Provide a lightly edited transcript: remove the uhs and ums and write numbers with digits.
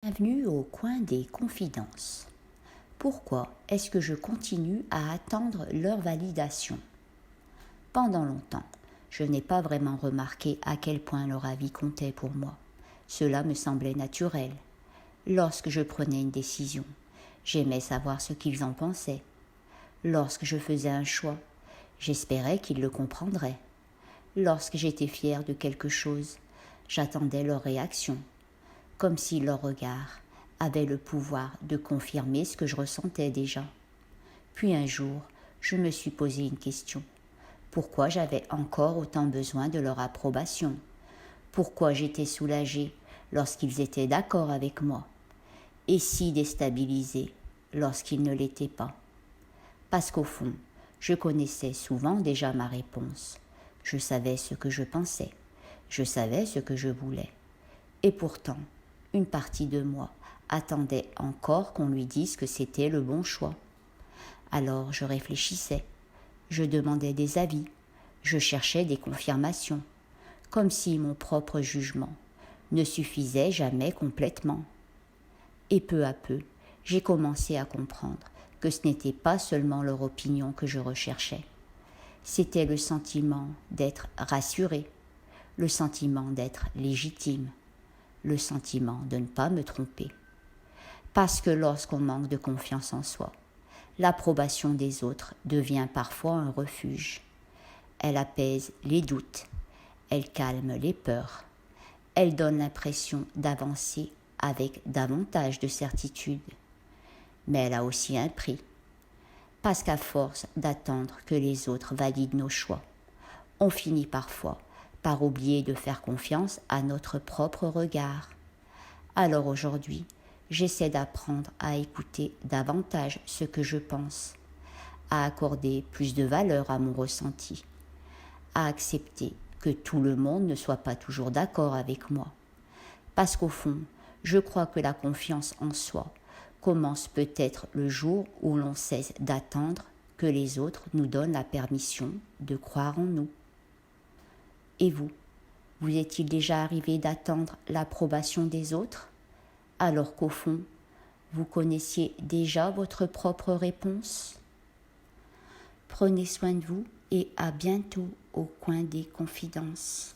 Bienvenue au coin des confidences. Pourquoi est-ce que je continue à attendre leur validation ? Pendant longtemps, je n'ai pas vraiment remarqué à quel point leur avis comptait pour moi. Cela me semblait naturel. Lorsque je prenais une décision, j'aimais savoir ce qu'ils en pensaient. Lorsque je faisais un choix, j'espérais qu'ils le comprendraient. Lorsque j'étais fière de quelque chose, j'attendais leur réaction, comme si leur regard avait le pouvoir de confirmer ce que je ressentais déjà. Puis un jour, je me suis posé une question. Pourquoi j'avais encore autant besoin de leur approbation ? Pourquoi j'étais soulagée lorsqu'ils étaient d'accord avec moi ? Et si déstabilisée lorsqu'ils ne l'étaient pas ? Parce qu'au fond, je connaissais souvent déjà ma réponse. Je savais ce que je pensais. Je savais ce que je voulais. Et pourtant, une partie de moi attendait encore qu'on lui dise que c'était le bon choix. Alors je réfléchissais, je demandais des avis, je cherchais des confirmations, comme si mon propre jugement ne suffisait jamais complètement. Et peu à peu, j'ai commencé à comprendre que ce n'était pas seulement leur opinion que je recherchais. C'était le sentiment d'être rassuré, le sentiment d'être légitime, le sentiment de ne pas me tromper. Parce que lorsqu'on manque de confiance en soi, l'approbation des autres devient parfois un refuge. Elle apaise les doutes, elle calme les peurs, elle donne l'impression d'avancer avec davantage de certitude. Mais elle a aussi un prix. Parce qu'à force d'attendre que les autres valident nos choix, on finit parfois par oublier de faire confiance à notre propre regard. Alors aujourd'hui, j'essaie d'apprendre à écouter davantage ce que je pense, à accorder plus de valeur à mon ressenti, à accepter que tout le monde ne soit pas toujours d'accord avec moi. Parce qu'au fond, je crois que la confiance en soi commence peut-être le jour où l'on cesse d'attendre que les autres nous donnent la permission de croire en nous. Et vous est-il déjà arrivé d'attendre l'approbation des autres, alors qu'au fond, vous connaissiez déjà votre propre réponse ? Prenez soin de vous et à bientôt au coin des confidences.